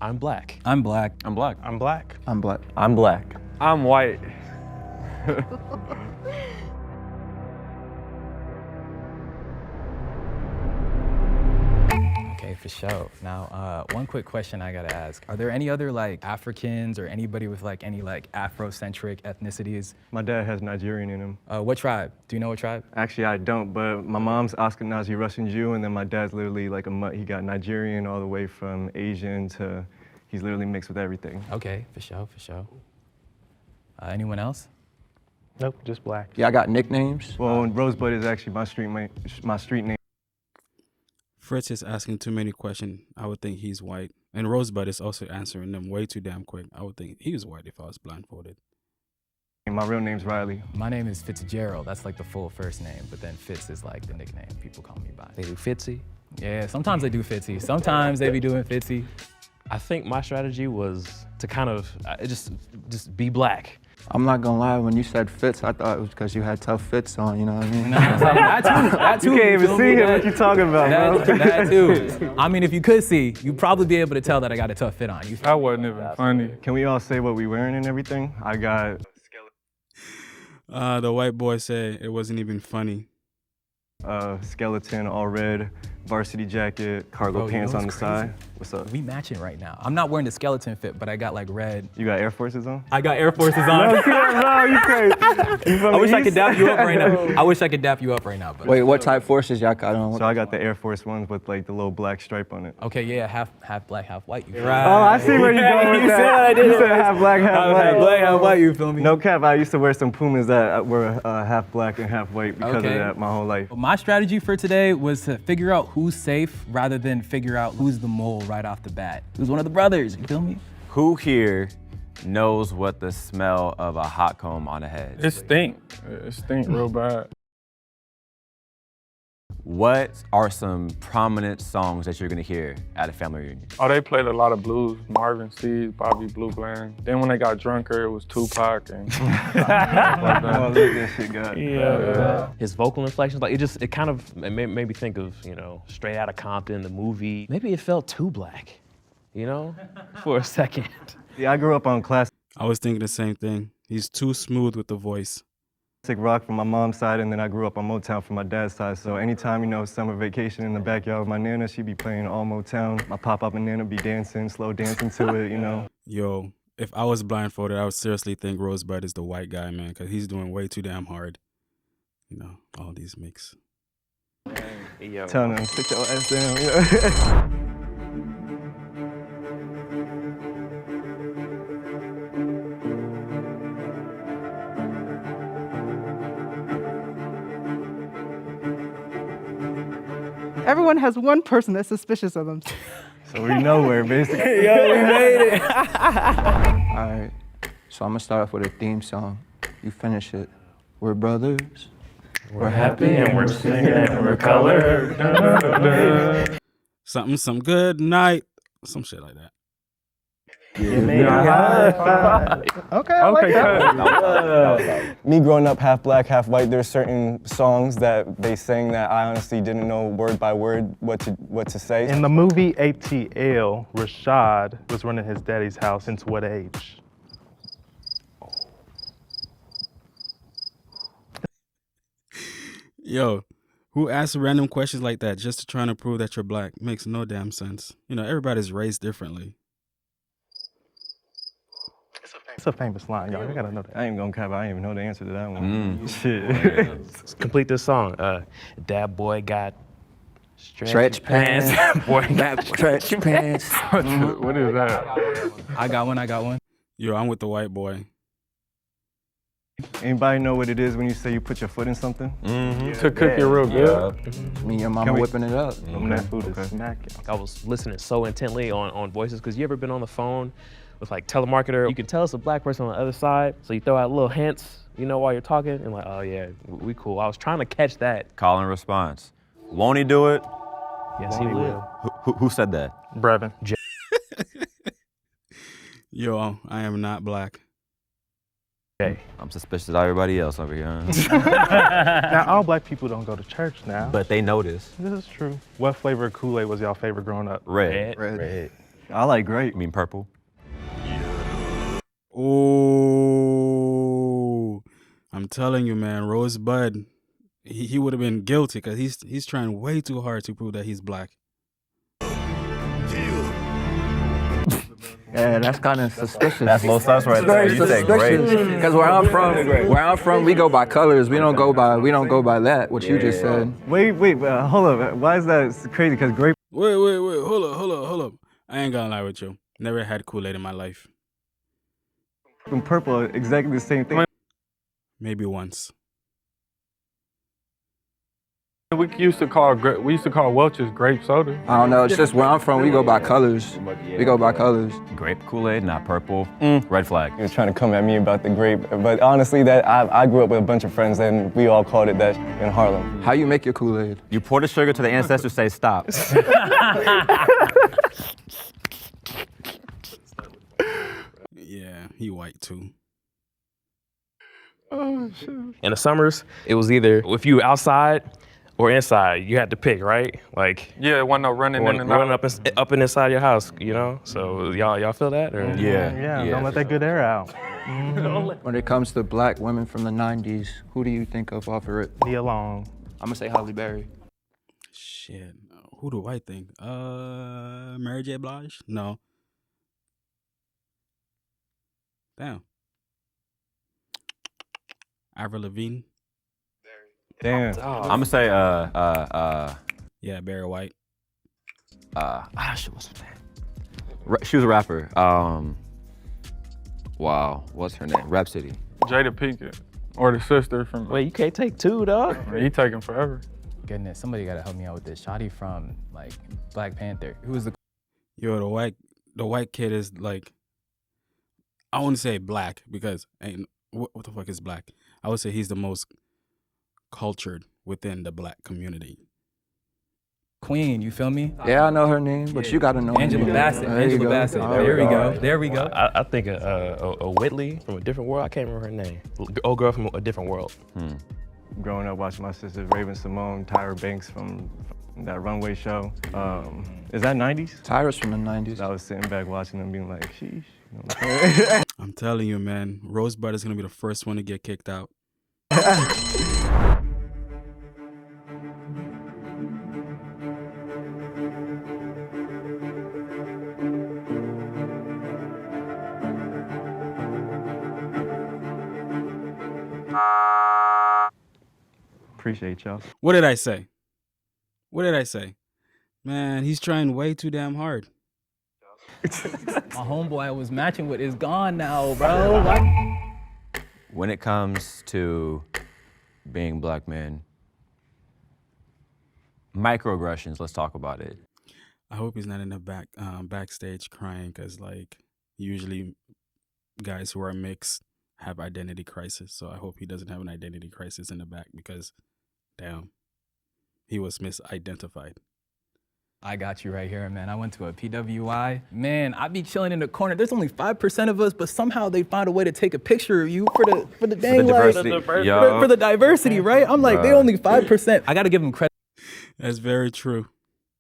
I'm black. I'm black. I'm black. I'm black. I'm black. I'm black. I'm white. Okay, for sure. Now, one quick question I gotta ask. Are there any other like Africans or anybody with like any like Afrocentric ethnicities? My dad has Nigerian in him. What tribe? Do you know what tribe? Actually, I don't, but my mom's Ashkenazi Russian Jew, and then my dad's literally like a mutt. He got Nigerian all the way from Asian to, he's literally mixed with everything. Okay, for sure, for sure. Anyone else? Nope, just black. Yeah, I got nicknames. Well, Rosebud is actually my street name. Fritz is asking too many questions. I would think he's white. And Rosebud is also answering them way too damn quick. I would think he was white if I was blindfolded. My real name's Riley. My name is Fitzgerald. That's like the full first name, but then Fitz is like the nickname people call me by. They do Fitzy. Yeah, sometimes they do Fitzy. Sometimes they be doing Fitzy. I think my strategy was to kind of just be black. I'm not gonna lie, when you said fits, I thought it was because you had tough fits on, you know what I mean? That too. You can't even see him, what you talking about, bro. That too. I mean, if you could see, you'd probably be able to tell that I got a tough fit on. That wasn't even funny. Can we all say what we wearing and everything? I got The white boy said it wasn't even funny. skeleton, all red, varsity jacket, cargo pants on the side. What's up? We matching right now. I'm not wearing the skeleton fit, but I got like red. You got Air Forces on? I got Air Forces on. No, you crazy. I wish I could dap you up right now. I wish I could dap you up right now. But Wait, what type forces y'all got on? So I got the Air Force Ones with like the little black stripe on it. okay, yeah, half black, half white. You Right. Oh, I see where you're going with You that. said I did. You said half black, half white. Half black, half white. You feel me? No cap, I used to wear some Pumas that were half black and half white because of Okay. that my whole life. My strategy for today was to figure out who's safe rather than figure out who's the mole right off the bat. Who's one of the brothers, you feel me? Who here knows what the smell of a hot comb on a head? It stink. It stink real bad. What are some prominent songs that you're gonna hear at a family reunion? Oh, they played a lot of blues. Marvin Seeds, Bobby Blue Bland. Then when they got drunker, it was Tupac and Oh, look, that shit got. yeah. His vocal inflections, like it kind of made me think of, Straight Outta Compton, the movie. Maybe it felt too black, for a second. Yeah, I grew up on classic I was thinking the same thing. He's too smooth with the voice. rock from my mom's side, and then I grew up on Motown from my dad's side. So anytime, summer vacation in the backyard with my nana, she'd be playing all Motown. My pop-up and nana be dancing, slow dancing to it, Yo, if I was blindfolded, I would seriously think Rosebud is the white guy, man, because he's doing way too damn hard. All these mix. Tell them, sit your ass down, Everyone has one person that's suspicious of them. So we nowhere, basically. Yo, we made it. All right, so I'm gonna start off with a theme song. You finish it. We're brothers. We're happy and we're singing and we're colored. Some good night. Some shit like that. Okay, I like that. Me growing up half black, half white, there's certain songs that they sang that I honestly didn't know word by word what to say. In the movie ATL, Rashad was running his daddy's house since what age? Yo, who asks random questions like that just to try to prove that you're black? Makes no damn sense. Everybody's raised differently. It's a famous line, y'all. You gotta know that. I ain't gonna cap, I ain't even know the answer to that one. Shit. Let's complete this song. That boy got Stretch pants. Boy Got stretch pants. What is that? I got one. Yo, I'm with the white boy. Anybody know what it is when you say you put your foot in something? To cook it real good. Me and your mama whipping it up. That food is smacking. I was listening so intently on voices, because you ever been on the phone with like telemarketer? You can tell it's a black person on the other side, so you throw out little hints, while you're talking, and like, oh yeah, we cool. I was trying to catch that. Call and response. Won't he do it? Yes, he will. Who said that? Brevin. Yo, I am not black. Okay. I'm suspicious of everybody else over here. Now, all black people don't go to church now. But they know this. This is true. What flavor of Kool-Aid was y'all favorite growing up? Red. Red. I like grape. I mean purple. Oh, I'm telling you, man, Rosebud, he would have been guilty because he's trying way too hard to prove that he's black. Yeah, that's kind of suspicious. That's low sus right there. You said grape. Because where I'm from, we go by colors. We don't go by that. What you just said. Wait, hold up. Why is that crazy? Because grape. Wait, hold up. I ain't gonna lie with you. Never had Kool-Aid in my life. And purple are exactly the same thing. Maybe once. We used to call Welch's grape soda. I don't know. It's just where I'm from. We go by colors. Grape Kool-Aid, not purple. Red flag. He was trying to come at me about the grape, but honestly, that I grew up with a bunch of friends, and we all called it that in Harlem. How you make your Kool-Aid? You pour the sugar to the ancestors, say stop. Yeah, he white too. Oh, shit. In the summers, it was either if you outside or inside, you had to pick, right? Like Yeah, wasn't no running in and out. running up and inside your house, you know. So y'all feel that? Or? Yeah, don't let that good air out. When it comes to black women from the 90s, who do you think of off of it? Nia Long. I'm gonna say Halle Berry. Shit, who do I think? Mary J. Blige? No. Damn. Avril Lavigne? Damn. I'm gonna say Yeah, Barry White. shit, what's her name? She was a rapper. Wow, what's her name? Rhapsody. Jada Pinkett, or the sister from. Wait, you can't take two, dog. He taking forever. Goodness, somebody gotta help me out with this. Shotty from like Black Panther. Who was the? Yo, the white kid is like, I wouldn't say black because what the fuck is black? I would say he's the most cultured within the black community. Queen, you feel me? Yeah, I know her name, but you gotta know Angela her name. Bassett. There you Angela go. Bassett. All There we right. go. There we go. I think a Whitley from a different world. I can't remember her name. Old girl from a different world. Growing up watching my sisters, Raven Simone, Tyra Banks from that runway show. Is that 90s? Tyra's from the 90s. I was sitting back watching them being like, sheesh. You know what I'm saying? I'm telling you, man, Rosebud is gonna be the first one to get kicked out. Appreciate y'all. What did I say? Man, he's trying way too damn hard. My homeboy I was matching with is gone now, bro. What? When it comes to being black men, microaggressions, let's talk about it. I hope he's not in the backstage crying because, like, usually guys who are mixed have identity crisis. So I hope he doesn't have an identity crisis in the back because, damn, he was misidentified. I got you right here, man. I went to a PWI. Man, I be chilling in the corner. There's only 5% of us, but somehow they find a way to take a picture of you for the dang diversity. for the diversity, right? I'm like, they only 5%. I gotta give them credit That's very true.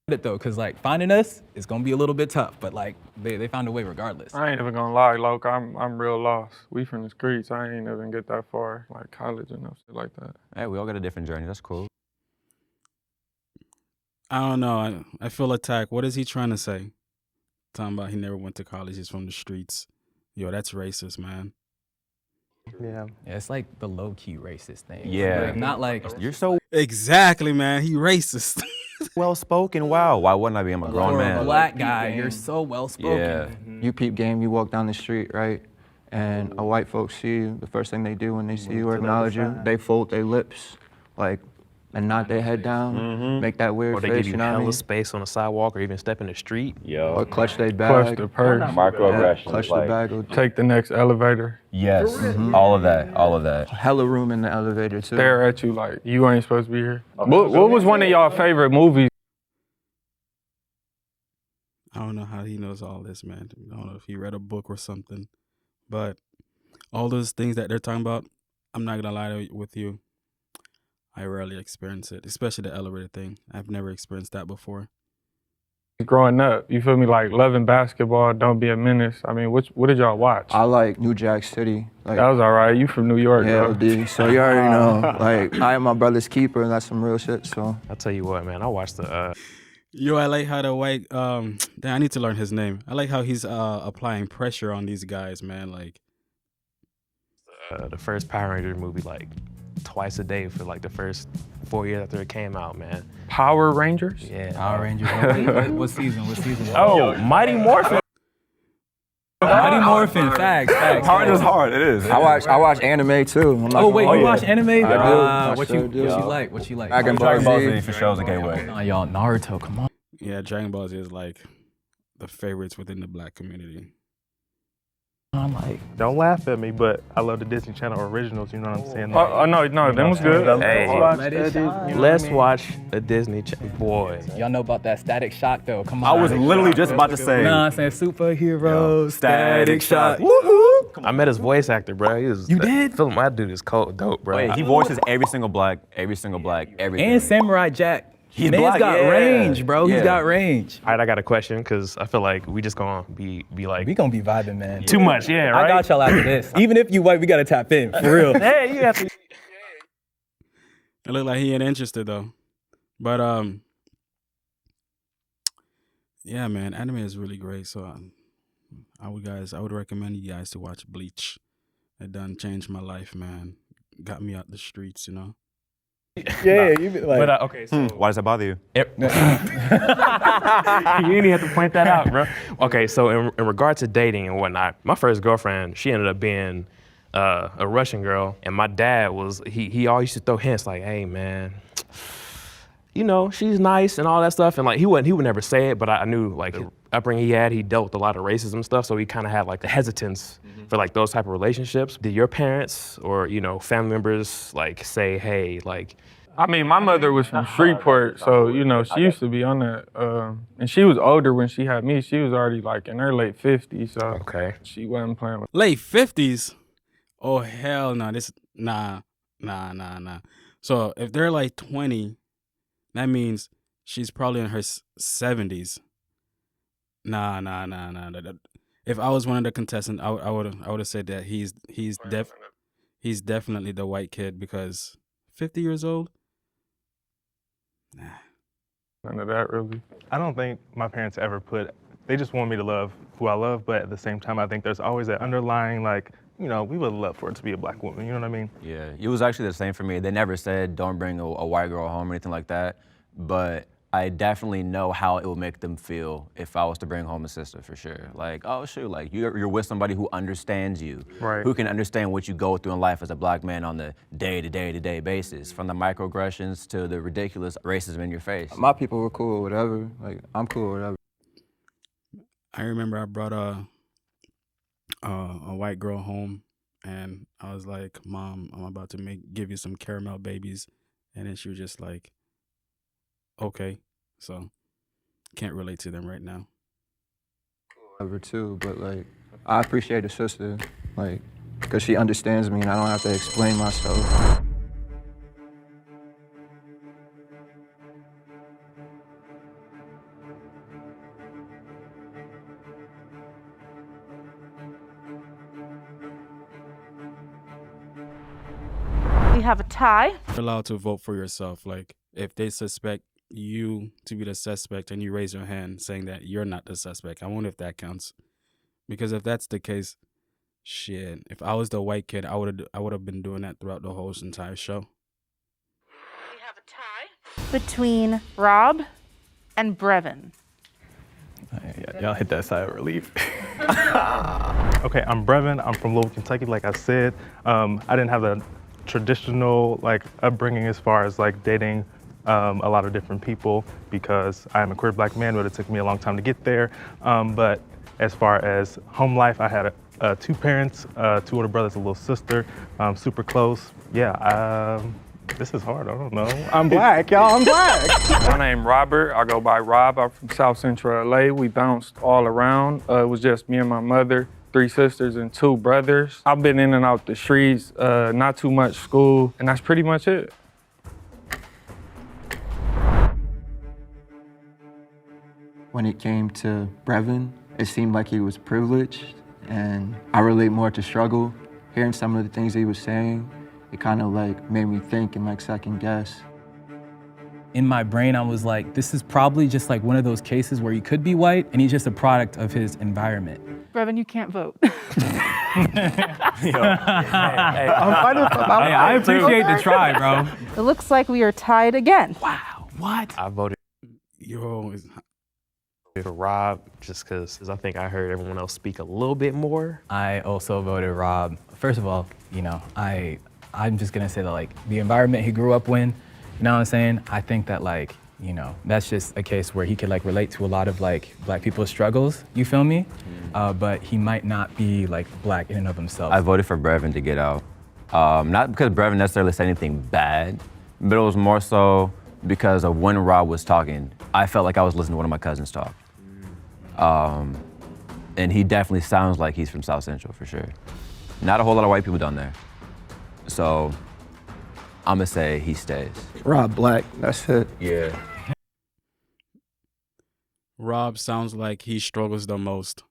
though, cause like finding us is gonna be a little bit tough, but like they found a way regardless. I ain't even gonna lie, Loke. I'm real lost. We from the streets. I ain't even get that far, like college and shit like that. Hey, we all got a different journey. That's cool. I don't know. I feel attacked. What is he trying to say? Talking about he never went to college. He's from the streets. Yo, that's racist, man. Yeah. Yeah, it's like the low-key racist thing. Yeah. Like, not like You're so Exactly, man. He racist. well spoken. Wow. Why wouldn't I be? I'm a grown for a man. black guy, you're so well spoken. Yeah. You peep game, you walk down the street, right? And a white folks see you, the first thing they do when they see you or acknowledge you, they fold their lips, like, and nod their head down, make that weird Or they face, give you you know what I hella mean? space on the sidewalk or even step in the street. Or clutch their Clutch bag. the purse. Microaggressions. Clutch the bag. Or Take the next elevator. Yes. All of that. hella room in the elevator, too. Stare at you like you ain't supposed to be here. What was one of y'all favorite movies? I don't know how he knows all this, man. I don't know if he read a book or something. But all those things that they're talking about, I'm not going to lie with you. I rarely experience it, especially the elevator thing. I've never experienced that before. Growing up, you feel me, like loving basketball, Don't Be a Menace. I mean, what did y'all watch? I like New Jack City. Like, That was all right. You from New York, yeah, bro. LD. So you already know. Like, I am my brother's keeper, and that's some real shit. So I'll tell you what, man. I watched the. Yo, I like how the white. Damn, I need to learn his name. I like how he's applying pressure on these guys, man. Like The first Power Ranger movie like twice a day for like the first 4 years after it came out, man. Power Rangers? Yeah. Power Rangers. What season? What season? Oh, Mighty Morphin. Mighty Morphin. Facts. Power Rangers hard. It is. I watch anime too. I'm not Oh wait, gonna you lie. watch anime? I do. What you like? What you like? Dragon Dragon Ball Ball Z. Z for sure is a gateway. Nah, y'all, Naruto. Come on. Yeah, Dragon Ball Z is like the favorites within the black community. I'm like, Don't laugh at me, but I love the Disney Channel originals. You know what I'm saying? No, them was good. Hey, let it shine. let's watch a Disney Channel. Boy. Y'all know about that Static Shock though? Come on. I was literally just about to say. Nah, I'm saying superheroes, Static Shock. I met his voice actor, bro. He was. You did? Film, my dude is cold, dope, bro. Wait, he voices every single black, everything. And Samurai Jack. He's Man's black, got yeah. range, bro. Yeah. He's got range. All right, I got a question because I feel like we just gonna be like We gonna be vibing, man. too much, yeah, right? I got y'all after this. Even if you white, we gotta tap in, for real. Hey, you have to. It looked like he ain't interested though. But yeah, man, anime is really great. So I would recommend you guys to watch Bleach. It done changed my life, man. Got me out the streets, you know. Yeah, you be like. But okay, so Why does that bother you? you didn't even have to point that out, bro. Okay, so in regard to dating and whatnot, my first girlfriend, she ended up being a Russian girl, and my dad was he always used to throw hints like, "Hey, man, you know, she's nice and all that stuff," and like he would never say it, but I knew like the upbringing he had, he dealt with a lot of racism stuff, so he kind of had like the hesitance for like those type of relationships. Did your parents or family members like say, "Hey, like"? I mean, my mother was from Shreveport, so, she used to be on that. And she was older when she had me. She was already, like, in her late 50s, so Okay. she wasn't playing with Late 50s? Oh, hell no. Nah. So if they're like 20, that means she's probably in her 70s. Nah. If I was one of the contestants, I would have said that he's definitely the white kid because 50 years old? Nah. none of that, really. I don't think my parents ever they just want me to love who I love, but at the same time, I think there's always that underlying, like, we would love for it to be a black woman, you know what I mean? Yeah, it was actually the same for me. They never said don't bring a white girl home or anything like that, but I definitely know how it will make them feel if I was to bring home a sister, for sure. Like, oh shoot, like you're with somebody who understands you, Right. who can understand what you go through in life as a black man on the day-to-day basis, from the microaggressions to the ridiculous racism in your face. My people were cool, whatever. Like, I'm cool, whatever. I remember I brought a white girl home, and I was like, "Mom, I'm about to give you some caramel babies," and then she was just like, "Okay." So can't relate to them right now. Whatever too, but like, I appreciate the sister, like, cause she understands me and I don't have to explain myself. We have a tie. You're allowed to vote for yourself. Like, if they suspect you to be the suspect and you raise your hand saying that you're not the suspect, I wonder if that counts. Because if that's the case, shit, if I was the white kid, I would have been doing that throughout the whole entire show. We have a tie between Rob and Brevin. Y'all hit that side of relief. Okay, I'm Brevin. I'm from Louisville, Kentucky, like I said. I didn't have a traditional upbringing as far as dating a lot of different people because I am a queer black man, but it took me a long time to get there. But as far as home life, I had 2 parents, 2 older brothers, a little sister, super close. Yeah, this is hard, I don't know. I'm black, y'all, I'm black. My name Robert. I go by Rob. I'm from South Central LA. We bounced all around. It was just me and my mother, 3 sisters and 2 brothers. I've been in and out the streets, not too much school, and that's pretty much it. when it came to Brevin, it seemed like he was privileged, and I relate more to struggle. Hearing some of the things he was saying, it kind of like made me think and like second guess. In my brain, I was like, this is probably just like one of those cases where he could be white and he's just a product of his environment. Brevin, you can't vote. I appreciate the try, bro. It looks like we are tied again. Wow, what? I voted Yo, for Rob just because I think I heard everyone else speak a little bit more. I also voted Rob. First of all, you know, I'm just gonna say that like the environment he grew up in, you know what I'm saying? I think that like, you know, that's just a case where he could like relate to a lot of like black people's struggles, you feel me? But he might not be like black in and of himself. I voted for Brevin to get out. Not because Brevin necessarily said anything bad, but it was more so because of when Rob was talking, I felt like I was listening to one of my cousins talk. And he definitely sounds like he's from South Central for sure. Not a whole lot of white people down there. So I'm gonna say he stays. Rob Black, that's it. Yeah. Rob sounds like he struggles the most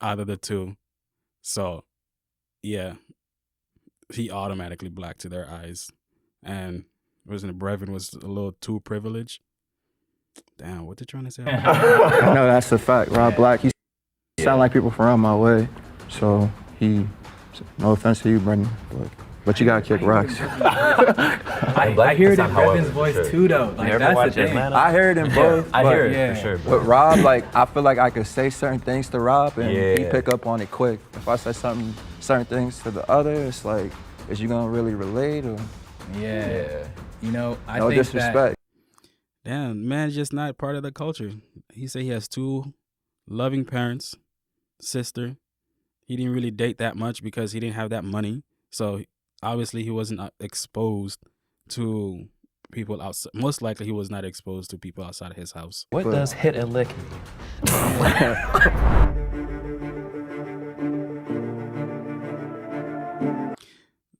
out of the two. So, yeah, he automatically black to their eyes. And wasn't it Brevin was a little too privileged? Damn, what they trying to say? No, that's a fact. Rob Black, he sound like people from around my way. So he, no offense to you, Brendan, but you gotta kick rocks. I hear it in Brevin's voice too, though. Like, that's the thing. I hear it in both. I hear it yeah. for sure. But Rob, like, I feel like I could say certain things to Rob and he Yeah. pick up on it quick. If I say certain things to the other, it's like, is you gonna really relate or? Yeah. You know, I No think disrespect. Damn, man's just not part of the culture. He said he has two loving parents, sister. He didn't really date that much because he didn't have that money. So obviously he wasn't exposed to people outside. Most likely he was not exposed to people outside of his house. What does hit and lick mean?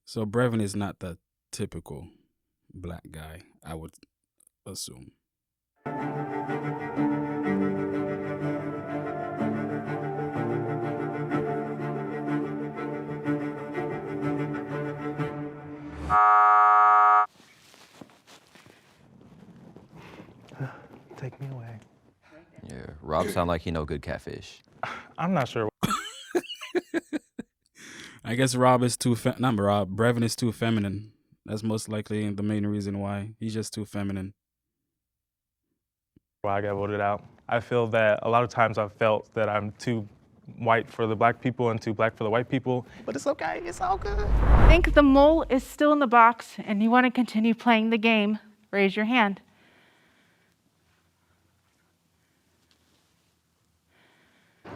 So Brevin is not the typical black guy, I would assume. Take me away. Yeah, Rob sound like he know good catfish. I'm not sure. I guess Rob is too not Rob. Brevin is too feminine. That's most likely the main reason why. He's just too feminine. Why I got voted out. I feel that a lot of times I've felt that I'm too white for the black people and too black for the white people, but it's okay, it's all good. Think the mole is still in the box and you want to continue playing the game, raise your hand.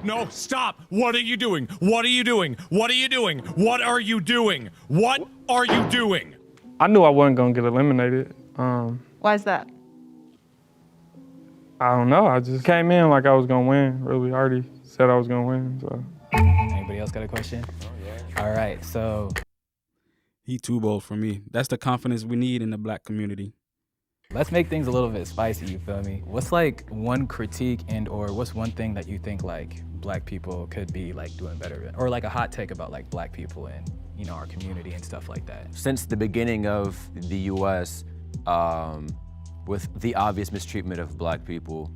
No, stop. What are you doing? What are you doing? What are you doing? What are you doing? What are you doing? I knew I wasn't gonna get eliminated. Why is that? I don't know. I just came in like I was gonna win. Really, I already said I was gonna win. So. Anybody else got a question? All right, so He too bold for me. That's the confidence we need in the black community. let's make things a little bit spicy, you feel me? What's like one critique and or what's one thing that you think like black people could be like doing better in? Or like a hot take about like black people and, you know, our community and stuff like that. Since the beginning of the US, with the obvious mistreatment of black people,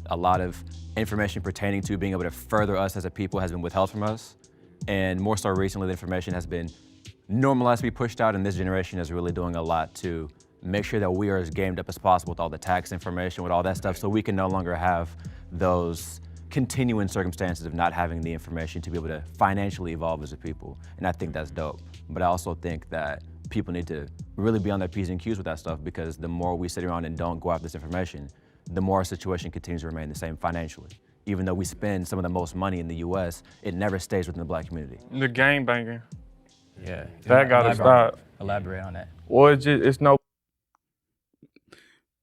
a lot of information pertaining to being able to further us as a people has been withheld from us. And more so recently, the information has been normalized to be pushed out, and this generation is really doing a lot to make sure that we are as gamed up as possible with all the tax information, with all that stuff, so we can no longer have those continuing circumstances of not having the information to be able to financially evolve as a people. And I think that's dope. But I also think that people need to really be on their P's and Q's with that stuff, because the more we sit around and don't go after this information, the more our situation continues to remain the same financially. Even though we spend some of the most money in the US, it never stays within the black community. The game banging. Yeah. That gotta stop. Elaborate on that. Well, it's no.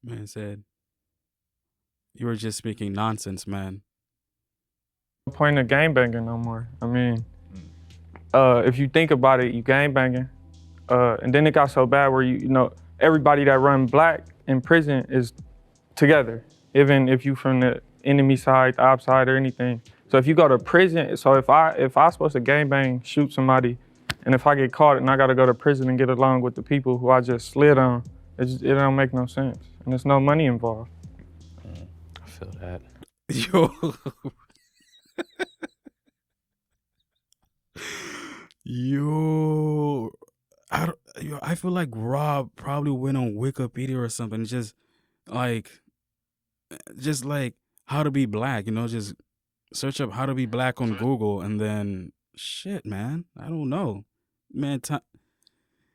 Man said, you were just speaking nonsense, man. Point of game banging no more. I mean, if you think about it, you game banging, and then it got so bad where you know everybody that run black in prison is together. Even if you from the enemy side, the op side, or anything. So if you go to prison, so if I supposed to gangbang, shoot somebody, and if I get caught and I gotta go to prison and get along with the people who I just slid on, it don't make no sense. And there's no money involved. I feel that. Yo. Yo. I feel like Rob probably went on Wikipedia or something. Just like how to be black, just search up how to be black on Google, and then shit, man. I don't know. Man,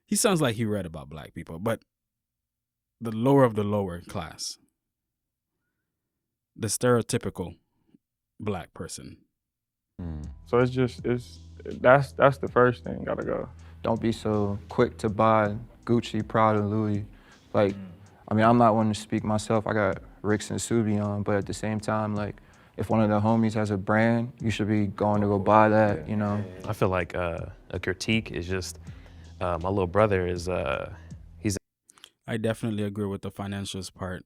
he sounds like he read about black people, but the lower of the lower class. The stereotypical black person. So that's the first thing, gotta go. Don't be so quick to buy Gucci, Prada, Louis. Like, I mean, I'm not one to speak myself. I got Ricks and Subi on, but at the same time, like, if one of the homies has a brand, you should be going to go buy that, I feel like a critique is just, my little brother is, I definitely agree with the financials part.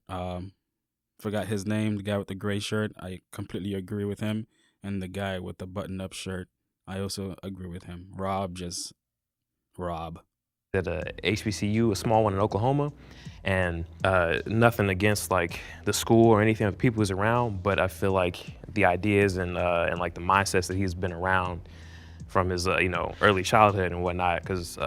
Forgot his name, the guy with the gray shirt. I completely agree with him. And the guy with the button-up shirt, I also agree with him. Rob. At a HBCU, a small one in Oklahoma, and nothing against like the school or anything of the people who's around, but I feel like the ideas and like the mindsets that he's been around from his early childhood and whatnot, because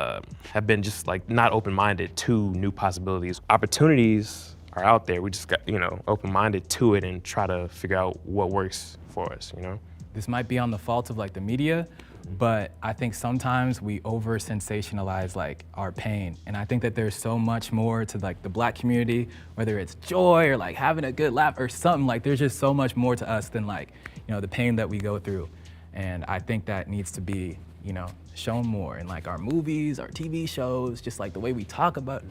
have been just like not open-minded to new possibilities. Opportunities are out there. We just got open-minded to it and try to figure out what works for us. This might be on the fault of like the media, but I think sometimes we over sensationalize like our pain. And I think that there's so much more to like the black community, whether it's joy or like having a good laugh or something, like there's just so much more to us than like, the pain that we go through. And I think that needs to be, shown more in like our movies, our TV shows, just like the way we talk about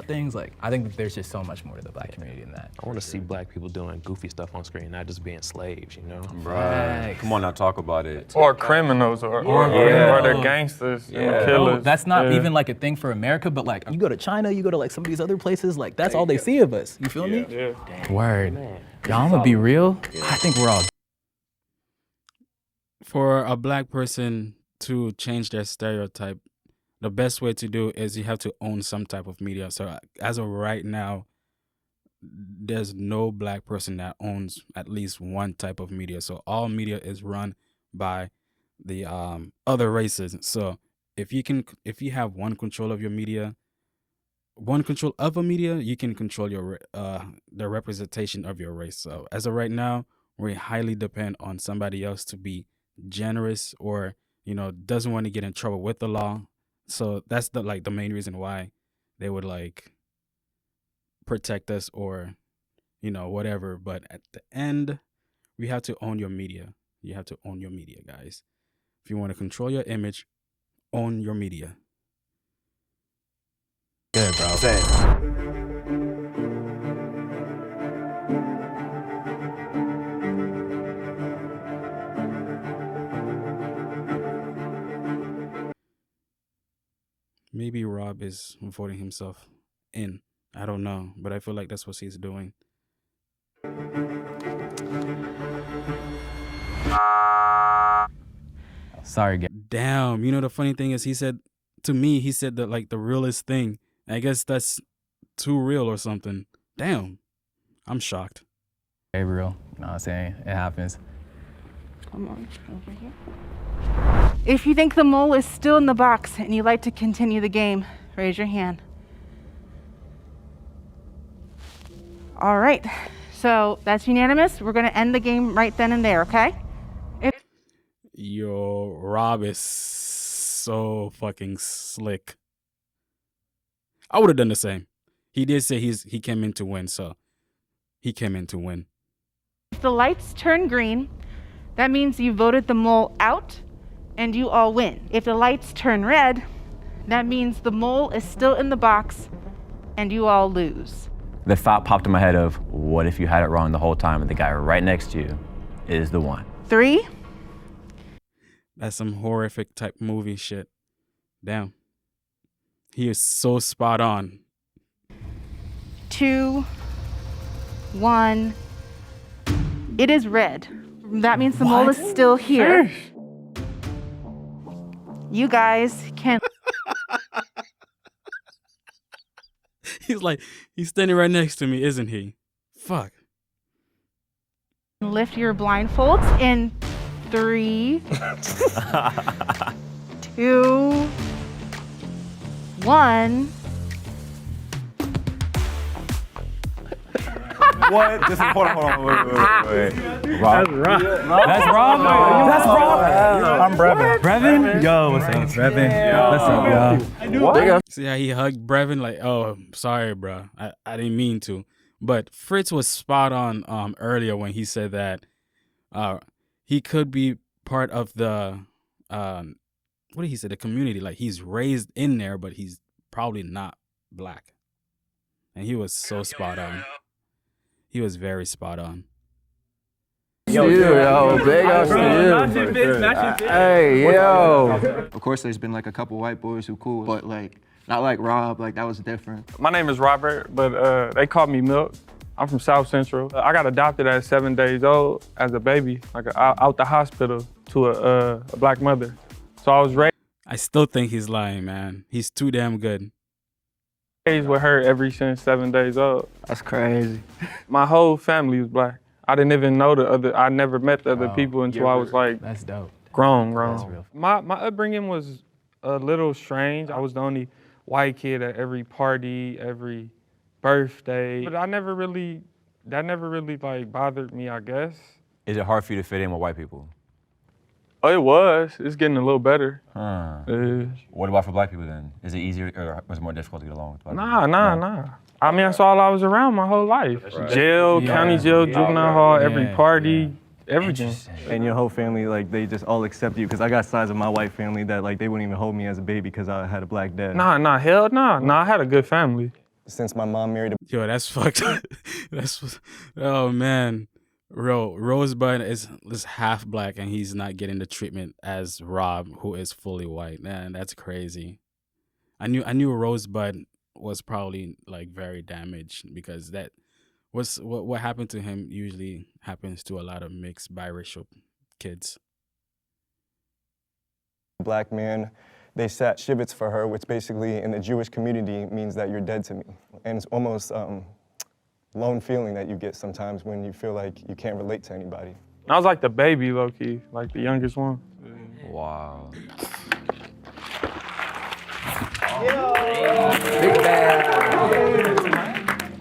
things. Like, I think that there's just so much more to the black community than that. I want to see black people doing goofy stuff on screen, not just being slaves, Right. Come on now, talk about it. Or criminals, or they're gangsters, killers. No, that's not even like a thing for America, but like you go to China, you go to like some of these other places, like that's all they see of us. You feel me? Yeah. Word. Y'all, I'm gonna be real. I think we're all. For a black person to change their stereotype, the best way to do is you have to own some type of media. So as of right now, there's no black person that owns at least one type of media. So all media is run by the other races. So if you have one control of your media, one control of a media, you can control your the representation of your race. So as of right now, we highly depend on somebody else to be generous or doesn't want to get in trouble with the law. So that's the main reason why they would like protect us or whatever. But at the end, we have to own your media. You have to own your media, guys. If you want to control your image, own your media. Good, bro. Maybe Rob is voting himself in. I don't know, but I feel like that's what he's doing. Sorry, guys. Damn, the funny thing is he said that like the realest thing. I guess that's too real or something. Damn, I'm shocked. Hey, real. You know what I'm saying? It happens. Come on, over here. If you think the mole is still in the box and you'd like to continue the game, raise your hand. All right, so that's unanimous. We're gonna end the game right then and there, okay? Yo, Rob is so fucking slick. I would have done the same. He did say he came in to win, so he came in to win. If the lights turn green, that means you voted the mole out and you all win. If the lights turn red, that means the mole is still in the box and you all lose. The thought popped in my head of, what if you had it wrong the whole time and the guy right next to you is the one? 3. That's some horrific type movie shit. Damn. He is so spot on. 2, 1, It is red. That means the mole is still here. You guys can He's standing right next to me, isn't he? Fuck. lift your blindfolds in 3, 2, 1. What? This is, hold on, wait. Rob. That's Rob. That's Rob. I'm Brevin. Brevin? Yo, what's up, Brevin? What's up, y'all? See how he hugged Brevin? Like, oh, sorry, bro. I didn't mean to. But Fritz was spot on earlier when he said that he could be part of the, what did he say, the community. Like, he's raised in there, but he's probably not black. And he was so spot on. He was very spot on. Yo, big ups to you. Hey, yo. Of course, there's been like a couple white boys who cool, but like, not like Rob, like that was different. My name is Robert, but they call me Milk. I'm from South Central. I got adopted at 7 days old as a baby, like out the hospital to a black mother. So I was raised. I still think he's lying, man. He's too damn good. With her ever since 7 days old. That's crazy. My whole family was black. I didn't even know I never met the other people until I was like, That's dope. grown. That's real. My upbringing was a little strange. I was the only white kid at every party, every birthday. But that never really like bothered me, I guess. Is it hard for you to fit in with white people? Oh, it was. It's getting a little better. What about for black people then? Is it easier or was it more difficult to get along with black people? Nah. I mean, that's all I was around my whole life. Jail, county jail, juvenile hall, every party, everything. And your whole family, like, they just all accept you. Because I got sides of my white family that, like, they wouldn't even hold me as a baby because I had a black dad. Hell nah. I had a good family. Since my mom married a Yo, that's fucked up. Oh, man. Rosebud is half black and he's not getting the treatment as Rob, who is fully white. Man, that's crazy. I knew Rosebud was probably like very damaged because that was what happened to him usually happens to a lot of mixed biracial kids. black man. They sat shivets for her, which basically in the Jewish community means that you're dead to me. And it's almost lone feeling that you get sometimes when you feel like you can't relate to anybody. I was like the baby, low-key, like the youngest one. Wow.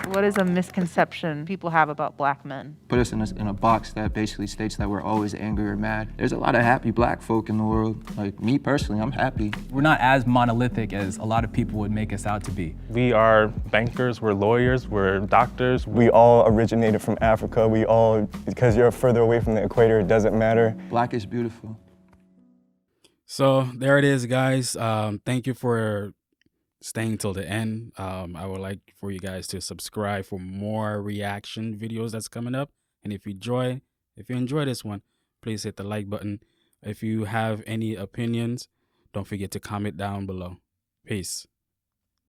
What is a misconception people have about black men? Put us in a box that basically states that we're always angry or mad. There's a lot of happy black folk in the world. Like me personally, I'm happy. We're not as monolithic as a lot of people would make us out to be. We are bankers, we're lawyers, we're doctors. We all originated from Africa. We all, because you're further away from the equator, it doesn't matter. Black is beautiful. So there it is, guys. Thank you for staying till the end. I would like for you guys to subscribe for more reaction videos that's coming up. And if you enjoy this one, please hit the like button. If you have any opinions, don't forget to comment down below. Peace.